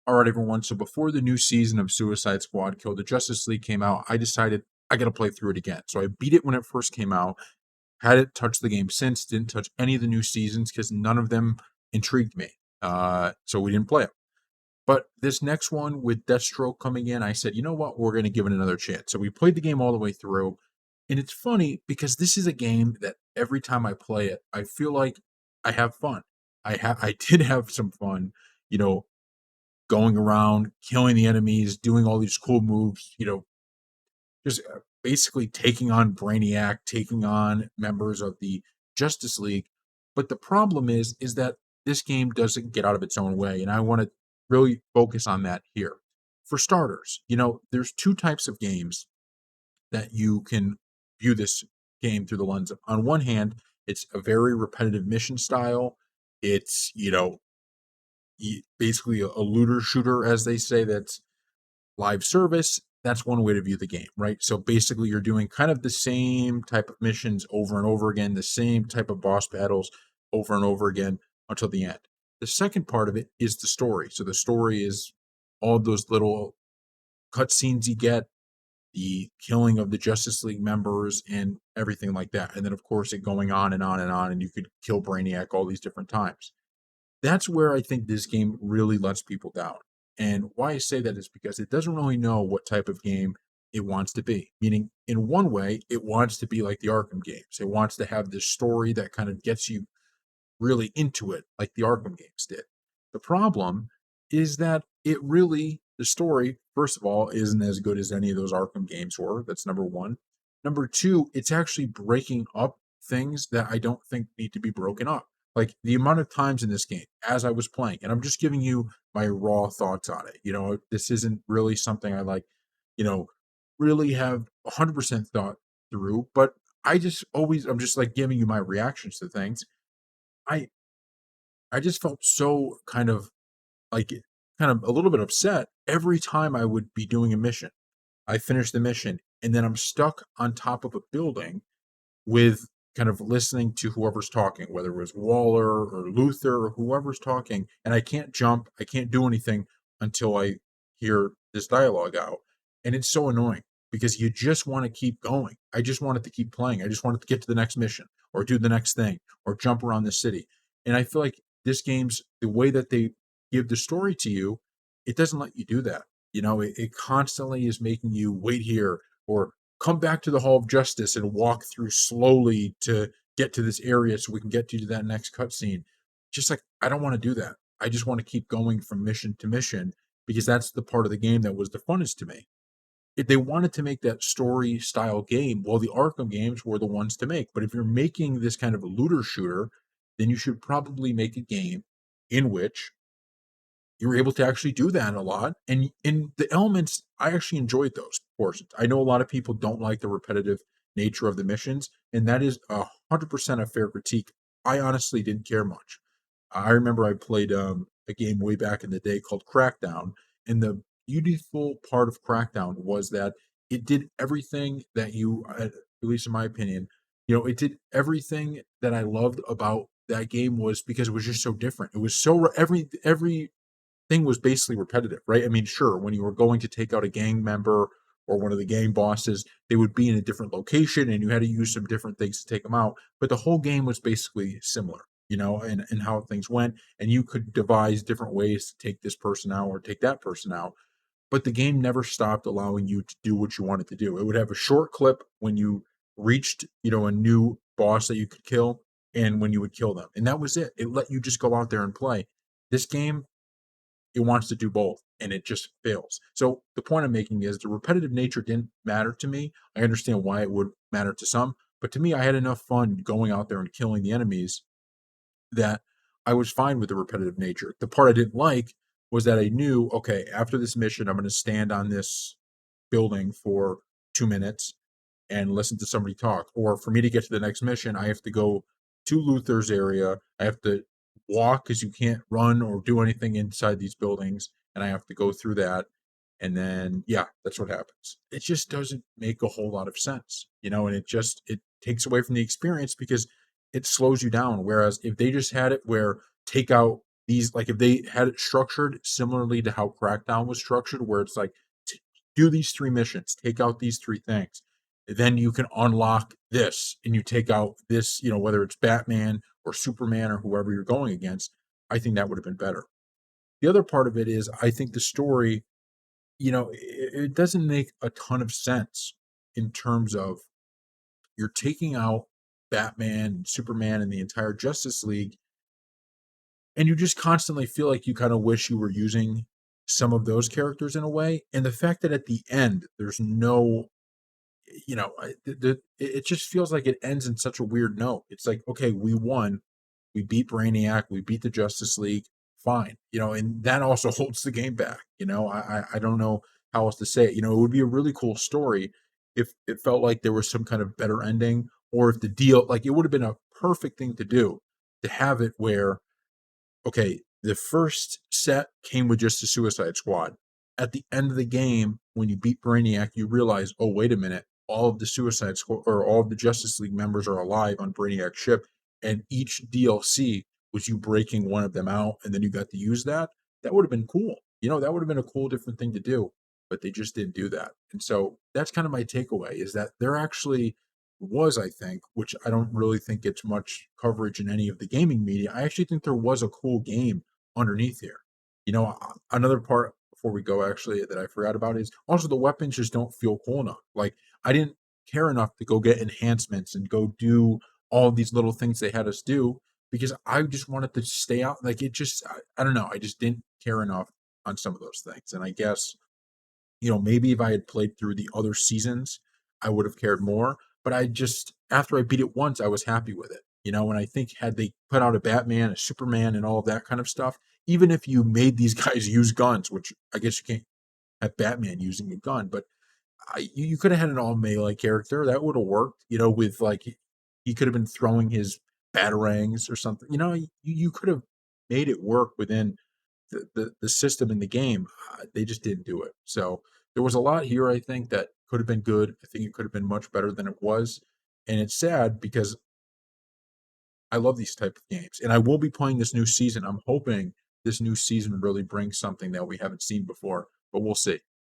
All right, everyone. So before the new season of Suicide Squad Kill the Justice League came out, I decided I got to play through it again. So I beat it when it first came out, hadn't touched the game since, didn't touch any of the new seasons because none of them intrigued me. So we didn't play it. But this next one with Deathstroke coming in, I said, you know what? We're going to give it another chance. So we played the game all the way through. And it's funny because this is a game that every time I play it, I feel like I have fun. I did have some fun, you know, going around, killing the enemies, doing all these cool moves, just basically taking on Brainiac, taking on members of the Justice League. But the problem is that this game doesn't get out of its own way, and I want to really focus on that here. For starters, there's two types of games that you can view this game through the lens of. On one hand, it's a very repetitive mission style. It's, basically a looter shooter, as they say, that's live service. That's one way to view the game, right? So basically, you're doing kind of the same type of missions over and over again, the same type of boss battles over and over again until the end. The second part of it is the story. So the story is all those little cutscenes you get, the killing of the Justice League members, and everything like that. And then, of course, it going on and on and on, and you could kill Brainiac all these different times. That's where I think this game really lets people down. And why I say that is because it doesn't really know what type of game it wants to be. Meaning, in one way, it wants to be like the Arkham games. It wants to have this story that kind of gets you really into it, like the Arkham games did. The problem is that the story, first of all, isn't as good as any of those Arkham games were. That's number one. Number two, it's actually breaking up things that I don't think need to be broken up. Like the amount of times in this game as I was playing, and I'm just giving you my raw thoughts on it. This isn't really something I like, you know, really have 100% thought through, but I'm just like giving you my reactions to things. I I just felt so like kind of a little bit upset every time I would be doing a mission. I finish the mission and then I'm stuck on top of a building with kind of listening to whoever's talking, whether it was Waller or Luther or whoever's talking, and I can't jump, I can't do anything until I hear this dialogue out. And it's so annoying because you just want to keep going. I just wanted to keep playing. I just wanted to get to the next mission or do the next thing or jump around the city. And I feel like this game's the way that they give the story to you, it doesn't let you do that. It constantly is making you wait here or come back to the Hall of Justice and walk through slowly to get to this area so we can get to that next cutscene. Just like I don't want to do that. I just want to keep going from mission to mission because that's the part of the game that was the funnest to me. If they wanted to make that story style game, well, the Arkham games were the ones to make. But if you're making this kind of a looter shooter, then you should probably make a game in which you're able to actually do that a lot. And in the elements, I actually enjoyed those portions. I know a lot of people don't like the repetitive nature of the missions, and that is 100% a fair critique. I honestly didn't care much. I remember I played a game way back in the day called Crackdown, and the beautiful part of Crackdown was that it did everything that at least in my opinion, it did everything that I loved about that game was because it was just so different. It was so every thing was basically repetitive, right? I mean, sure, when you were going to take out a gang member or one of the gang bosses, they would be in a different location and you had to use some different things to take them out. But the whole game was basically similar, and how things went. And you could devise different ways to take this person out or take that person out. But the game never stopped allowing you to do what you wanted to do. It would have a short clip when you reached, a new boss that you could kill and when you would kill them. And that was it. It let you just go out there and play. This game, it wants to do both and it just fails. So the point I'm making is the repetitive nature didn't matter to me. I understand why it would matter to some, but to me, I had enough fun going out there and killing the enemies that I was fine with the repetitive nature. The part I didn't like was that I knew, okay, after this mission, I'm going to stand on this building for 2 minutes and listen to somebody talk. Or for me to get to the next mission, I have to go to Luther's area. I have to walk because you can't run or do anything inside these buildings. And I have to go through that. And then, yeah, that's what happens. It just doesn't make a whole lot of sense, and it takes away from the experience because it slows you down. Whereas if they just had it where take out these like if they had it structured similarly to how Crackdown was structured, where it's like do these three missions, take out these three things, then you can unlock this, and you take out this, whether it's Batman or Superman or whoever you're going against. I think that would have been better. The other part of it is I think the story, it doesn't make a ton of sense in terms of you're taking out Batman, Superman, and the entire Justice League, and you just constantly feel like you kind of wish you were using some of those characters in a way. And the fact that at the end there's no, it just feels like it ends in such a weird note. It's like, okay, we won, we beat Brainiac, we beat the Justice League, fine, and that also holds the game back. I don't know how else to say it. It would be a really cool story if it felt like there was some kind of better ending, or if the deal, like, it would have been a perfect thing to do, to have it where, okay, the first set came with just the Suicide Squad. At the end of the game, when you beat Brainiac, you realize, oh, wait a minute, all of the Suicide Squad or all of the Justice League members are alive on Brainiac's ship, and each DLC was you breaking one of them out, and then you got to use that. That would have been cool. That would have been a cool, different thing to do, but they just didn't do that. And so that's kind of my takeaway, is that there actually was, I think, which I don't really think gets much coverage in any of the gaming media. I actually think there was a cool game underneath here. Another part before we go, actually, that I forgot about is also the weapons just don't feel cool enough. Like, I didn't care enough to go get enhancements and go do all these little things they had us do, because I just wanted to stay out. Like, it just, I don't know. I just didn't care enough on some of those things. And I guess, maybe if I had played through the other seasons, I would have cared more. But I just, after I beat it once, I was happy with it. And I think had they put out a Batman, a Superman, and all of that kind of stuff, even if you made these guys use guns, which I guess you can't have Batman using a gun, but you could have had an all melee character that would have worked. With like he could have been throwing his batarangs or something. You could have made it work within the system in the game. They just didn't do it. So there was a lot here, I think, that could have been good. I think it could have been much better than it was, and it's sad because I love these type of games, and I will be playing this new season. I'm hoping this new season really brings something that we haven't seen before, but we'll see.